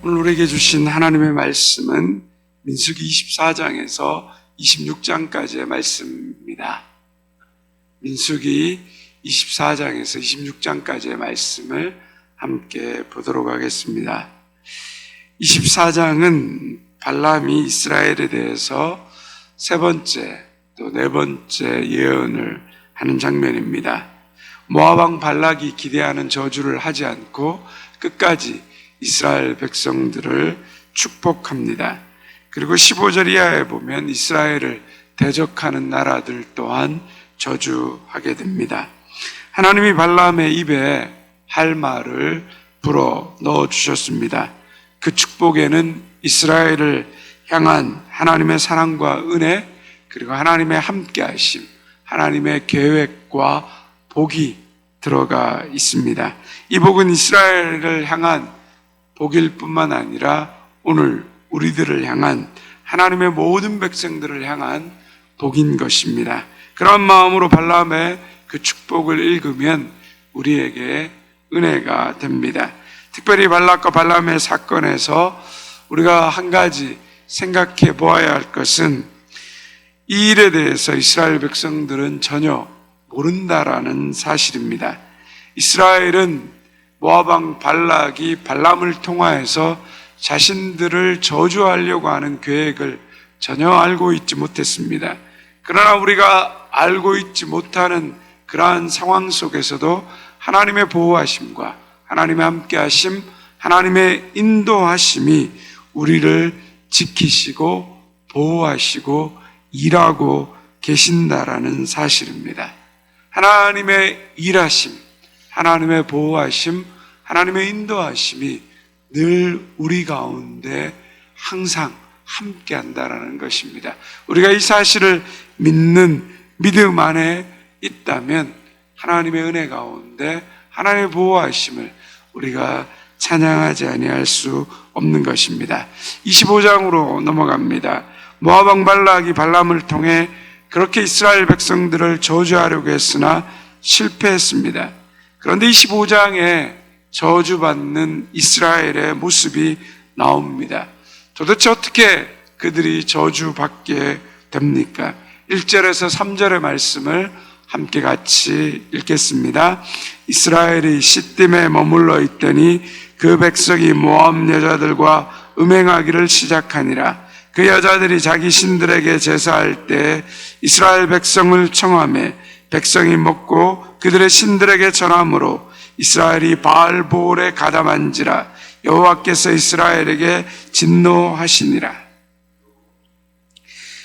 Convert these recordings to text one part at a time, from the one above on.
오늘 우리에게 주신 하나님의 말씀은 민수기 24장에서 26장까지의 말씀입니다. 민수기 24장에서 26장까지의 말씀을 함께 보도록 하겠습니다. 24장은 발람이 이스라엘에 대해서 세 번째 또 네 번째 예언을 하는 장면입니다. 모압 왕 발락이 기대하는 저주를 하지 않고 끝까지 이스라엘 백성들을 축복합니다. 그리고 15절 이하에 보면 이스라엘을 대적하는 나라들 또한 저주하게 됩니다. 하나님이 발람의 입에 할 말을 불어 넣어 주셨습니다. 그 축복에는 이스라엘을 향한 하나님의 사랑과 은혜, 그리고 하나님의 함께하심, 하나님의 계획과 복이 들어가 있습니다. 이 복은 이스라엘을 향한 복일 뿐만 아니라 오늘 우리들을 향한, 하나님의 모든 백성들을 향한 복인 것입니다. 그런 마음으로 발람의 그 축복을 읽으면 우리에게 은혜가 됩니다. 특별히 발락과 발람의 사건에서 우리가 한 가지 생각해 보아야 할 것은 이 일에 대해서 이스라엘 백성들은 전혀 모른다라는 사실입니다. 이스라엘은 모압 왕 발락이 발람을 통하여서 자신들을 저주하려고 하는 계획을 전혀 알고 있지 못했습니다. 그러나 우리가 알고 있지 못하는 그러한 상황 속에서도 하나님의 보호하심과 하나님의 함께하심, 하나님의 인도하심이 우리를 지키시고 보호하시고 일하고 계신다라는 사실입니다. 하나님의 일하심, 하나님의 보호하심, 하나님의 인도하심이 늘 우리 가운데 항상 함께 한다라는 것입니다. 우리가 이 사실을 믿는 믿음 안에 있다면 하나님의 은혜 가운데 하나님의 보호하심을 우리가 찬양하지 아니할 수 없는 것입니다. 25장으로 넘어갑니다. 모압 왕 발락이 발람을 통해 그렇게 이스라엘 백성들을 저주하려고 했으나 실패했습니다. 그런데 25장에 저주받는 이스라엘의 모습이 나옵니다. 도대체 어떻게 그들이 저주받게 됩니까? 1절에서 3절의 말씀을 함께 같이 읽겠습니다. 이스라엘이 시딤에 머물러 있더니 그 백성이 모압 여자들과 음행하기를 시작하니라. 그 여자들이 자기 신들에게 제사할 때 이스라엘 백성을 청하며 백성이 먹고 그들의 신들에게 전함으로 이스라엘이 바알보올에 가담한지라. 여호와께서 이스라엘에게 진노하시니라.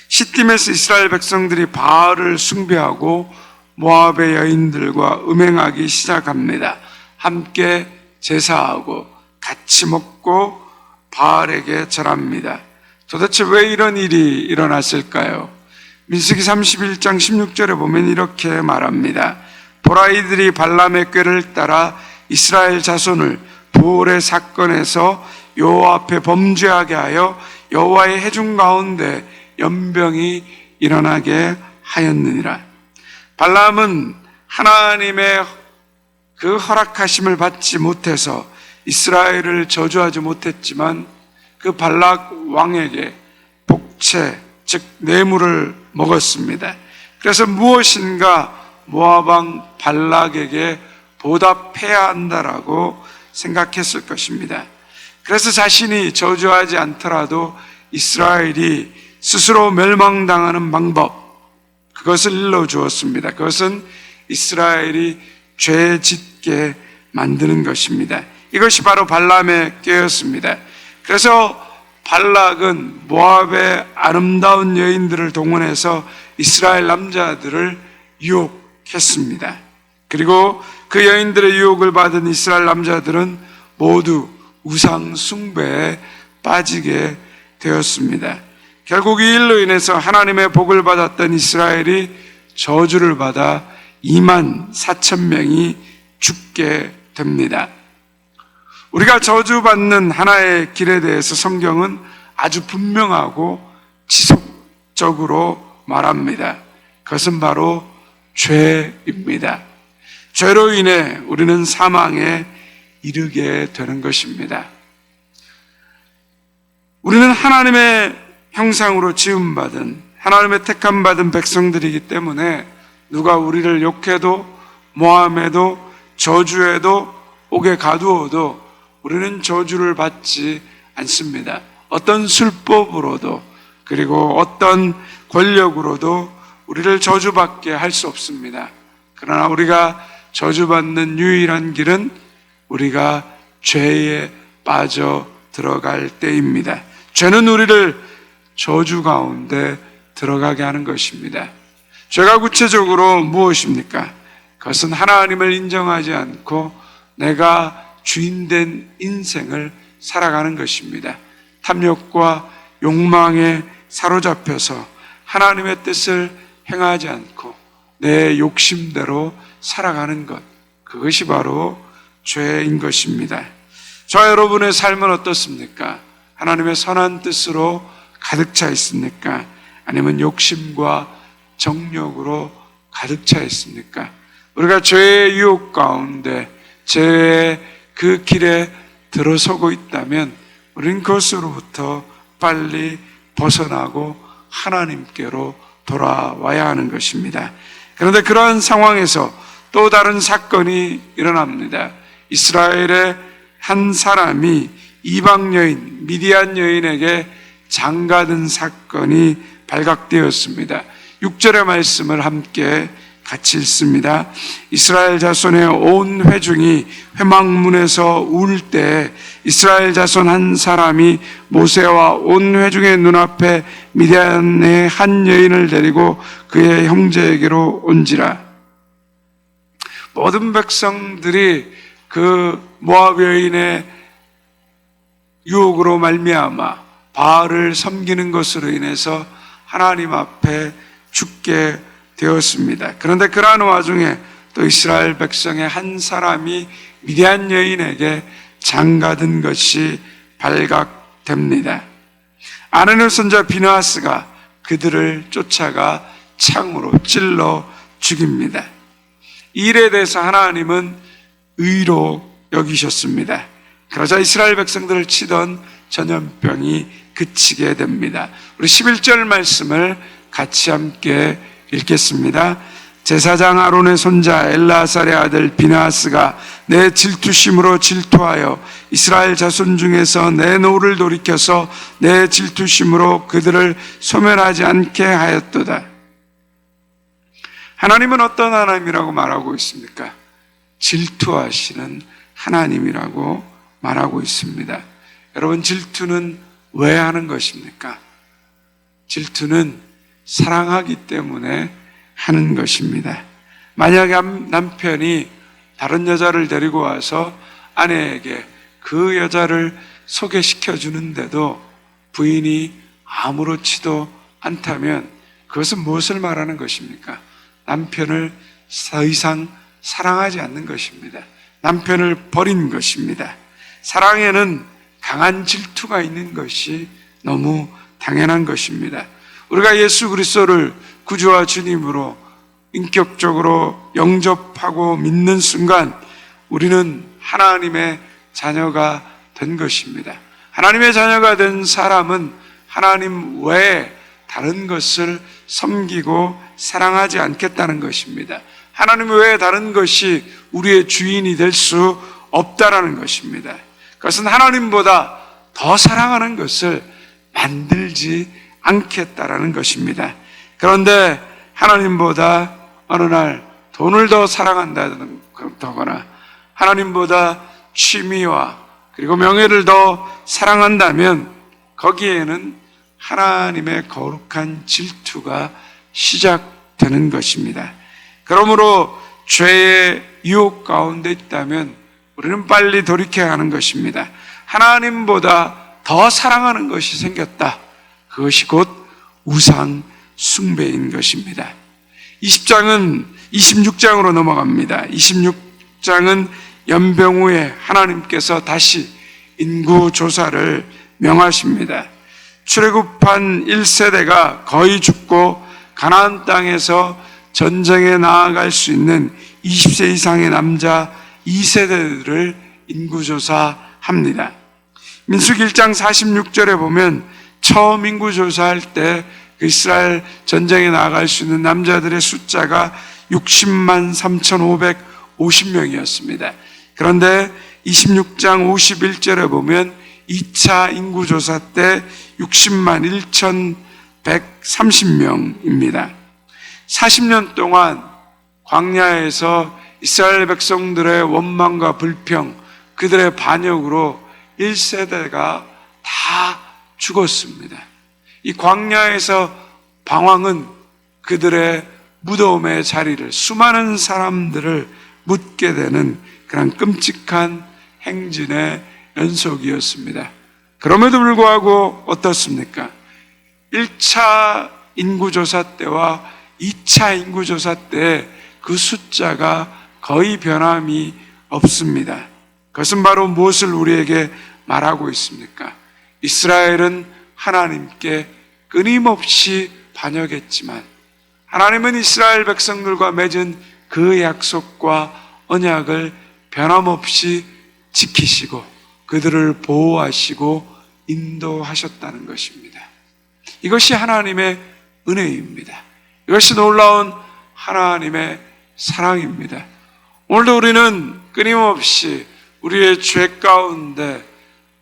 시딤에서 이스라엘 백성들이 바알을 숭배하고 모압의 여인들과 음행하기 시작합니다. 함께 제사하고 같이 먹고 바알에게 절합니다. 도대체 왜 이런 일이 일어났을까요? 민수기 31장 16절에 보면 이렇게 말합니다. 보라, 이들이 발람의 꾀를 따라 이스라엘 자손을 부올의 사건에서 여호와 앞에 범죄하게 하여 여호와의 회중 가운데 연병이 일어나게 하였느니라. 발람은 하나님의 그 허락하심을 받지 못해서 이스라엘을 저주하지 못했지만 그 발락 왕에게 복채, 즉 뇌물을 먹었습니다. 그래서 무엇인가 모압 왕 발락에게 보답해야 한다라고 생각했을 것입니다. 그래서 자신이 저주하지 않더라도 이스라엘이 스스로 멸망당하는 방법, 그것을 일러주었습니다. 그것은 이스라엘이 죄 짓게 만드는 것입니다. 이것이 바로 발람의 꾀였습니다. 그래서 발락은 모압의 아름다운 여인들을 동원해서 이스라엘 남자들을 유혹했습니다. 그리고 그 여인들의 유혹을 받은 이스라엘 남자들은 모두 우상 숭배에 빠지게 되었습니다. 결국 이 일로 인해서 하나님의 복을 받았던 이스라엘이 저주를 받아 2만 4천 명이 죽게 됩니다. 우리가 저주받는 하나의 길에 대해서 성경은 아주 분명하고 지속적으로 말합니다. 그것은 바로 죄입니다. 죄로 인해 우리는 사망에 이르게 되는 것입니다. 하나님의 형상으로 지음받은 하나님의 택함받은 백성들이기 때문에 누가 우리를 욕해도 모함해도 저주해도 옥에 가두어도 우리는 저주를 받지 않습니다. 어떤 술법으로도 그리고 어떤 권력으로도 우리를 저주받게 할 수 없습니다. 그러나 우리가 저주받는 유일한 길은 우리가 죄에 빠져 들어갈 때입니다. 죄는 우리를 저주 가운데 들어가게 하는 것입니다. 죄가 구체적으로 무엇입니까? 그것은 하나님을 인정하지 않고 내가 주인된 인생을 살아가는 것입니다. 탐욕과 욕망에 사로잡혀서 하나님의 뜻을 행하지 않고 내 욕심대로 살아가는 것, 그것이 바로 죄인 것입니다. 저와 여러분의 삶은 어떻습니까? 하나님의 선한 뜻으로 가득 차 있습니까? 아니면 욕심과 정욕으로 가득 차 있습니까? 우리가 죄의 유혹 가운데 죄의 그 길에 들어서고 있다면 우리는 그것으로부터 빨리 벗어나고 하나님께로 돌아와야 하는 것입니다. 그런데 그러한 상황에서 또 다른 사건이 일어납니다. 이스라엘의 한 사람이 이방 여인, 미디안 여인에게 장가든 사건이 발각되었습니다. 6절의 말씀을 함께 같이 읽습니다. 이스라엘 자손의 온 회중이 회막문에서 울 때 이스라엘 자손 한 사람이 모세와 온 회중의 눈앞에 미디안의 한 여인을 데리고 그의 형제에게로 온지라. 모든 백성들이 그 모압 여인의 유혹으로 말미암아 바알을 섬기는 것으로 인해서 하나님 앞에 죽게 되었습니다. 그런데 그러한 와중에 또 이스라엘 백성의 한 사람이 미디안 여인에게 장가든 것이 발각됩니다. 아내는 선자 비느하스가 그들을 쫓아가 창으로 찔러 죽입니다. 이 일에 대해서 하나님은 의로 여기셨습니다. 그러자 이스라엘 백성들을 치던 전염병이 그치게 됩니다. 우리 11절 말씀을 같이 함께 읽겠습니다. 제사장 아론의 손자 엘라살의 아들 비느하스가 내 질투심으로 질투하여 이스라엘 자손 중에서 내 노를 돌이켜서 내 질투심으로 그들을 소멸하지 않게 하였도다. 하나님은 어떤 하나님이라고 말하고 있습니까? 질투하시는 하나님이라고 말하고 있습니다. 여러분, 질투는 왜 하는 것입니까? 질투는 사랑하기 때문에 하는 것입니다. 만약에 남편이 다른 여자를 데리고 와서 아내에게 그 여자를 소개시켜 주는데도 부인이 아무렇지도 않다면 그것은 무엇을 말하는 것입니까? 남편을 더 이상 사랑하지 않는 것입니다. 남편을 버린 것입니다. 사랑에는 강한 질투가 있는 것이 너무 당연한 것입니다. 우리가 예수 그리스도를 구주와 주님으로 인격적으로 영접하고 믿는 순간 우리는 하나님의 자녀가 된 것입니다. 하나님의 자녀가 된 사람은 하나님 외에 다른 것을 섬기고 사랑하지 않겠다는 것입니다. 하나님 외에 다른 것이 우리의 주인이 될 수 없다라는 것입니다. 그것은 하나님보다 더 사랑하는 것을 만들지 않겠다라는 것입니다. 그런데 하나님보다 어느 날 돈을 더 사랑한다거나 하나님보다 취미와 그리고 명예를 더 사랑한다면 거기에는 하나님의 거룩한 질투가 시작되는 것입니다. 그러므로 죄의 유혹 가운데 있다면 우리는 빨리 돌이켜야 하는 것입니다. 하나님보다 더 사랑하는 것이 생겼다. 그것이 곧 우상 숭배인 것입니다. 20장은 26장으로 넘어갑니다. 26장은 연병 후에 하나님께서 다시 인구조사를 명하십니다. 출애굽한 1세대가 거의 죽고 가나안 땅에서 전쟁에 나아갈 수 있는 20세 이상의 남자 2세대들을 인구조사합니다. 민수기 1장 46절에 보면 처음 인구 조사할 때 그 이스라엘 전쟁에 나아갈 수 있는 남자들의 숫자가 60만 3,550명이었습니다. 그런데 26장 51절에 보면 2차 인구 조사 때 60만 1,130명입니다. 40년 동안 광야에서 이스라엘 백성들의 원망과 불평, 그들의 반역으로 1세대가 다 죽었습니다. 이 광야에서 방황은 그들의 무덤의 자리를, 수많은 사람들을 묻게 되는 그런 끔찍한 행진의 연속이었습니다. 그럼에도 불구하고 어떻습니까? 1차 인구조사 때와 2차 인구조사 때 그 숫자가 거의 변함이 없습니다. 그것은 바로 무엇을 우리에게 말하고 있습니까? 이스라엘은 하나님께 끊임없이 반역했지만 하나님은 이스라엘 백성들과 맺은 그 약속과 언약을 변함없이 지키시고 그들을 보호하시고 인도하셨다는 것입니다. 이것이 하나님의 은혜입니다. 이것이 놀라운 하나님의 사랑입니다. 오늘도 우리는 끊임없이 우리의 죄 가운데,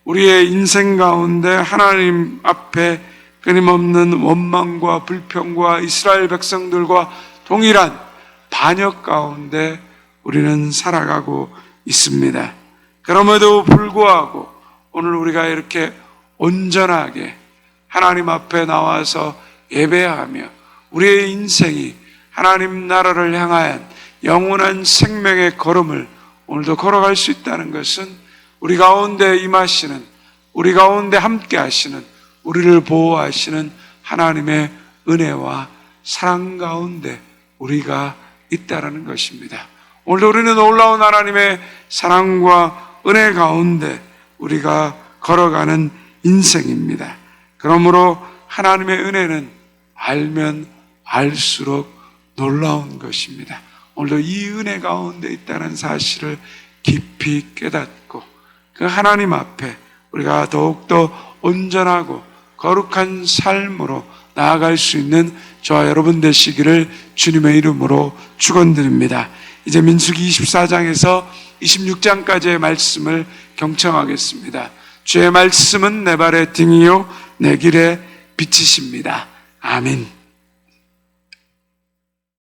우리의 인생 가운데 하나님 앞에 끊임없는 원망과 불평과 이스라엘 백성들과 동일한 반역 가운데 우리는 살아가고 있습니다. 그럼에도 불구하고 오늘 우리가 이렇게 온전하게 하나님 앞에 나와서 예배하며 우리의 인생이 하나님 나라를 향한 영원한 생명의 걸음을 오늘도 걸어갈 수 있다는 것은 우리 가운데 임하시는, 우리 가운데 함께 하시는, 우리를 보호하시는 하나님의 은혜와 사랑 가운데 우리가 있다는 것입니다. 오늘도 우리는 놀라운 하나님의 사랑과 은혜 가운데 우리가 걸어가는 인생입니다. 그러므로 하나님의 은혜는 알면 알수록 놀라운 것입니다. 오늘도 이 은혜 가운데 있다는 사실을 깊이 깨닫고 그 하나님 앞에 우리가 더욱더 온전하고 거룩한 삶으로 나아갈 수 있는 저와 여러분 되시기를 주님의 이름으로 축원드립니다. 이제 민수기 24장에서 26장까지의 말씀을 경청하겠습니다. 주의 말씀은 내 발의 등이요 내 길의 빛이십니다. 아멘.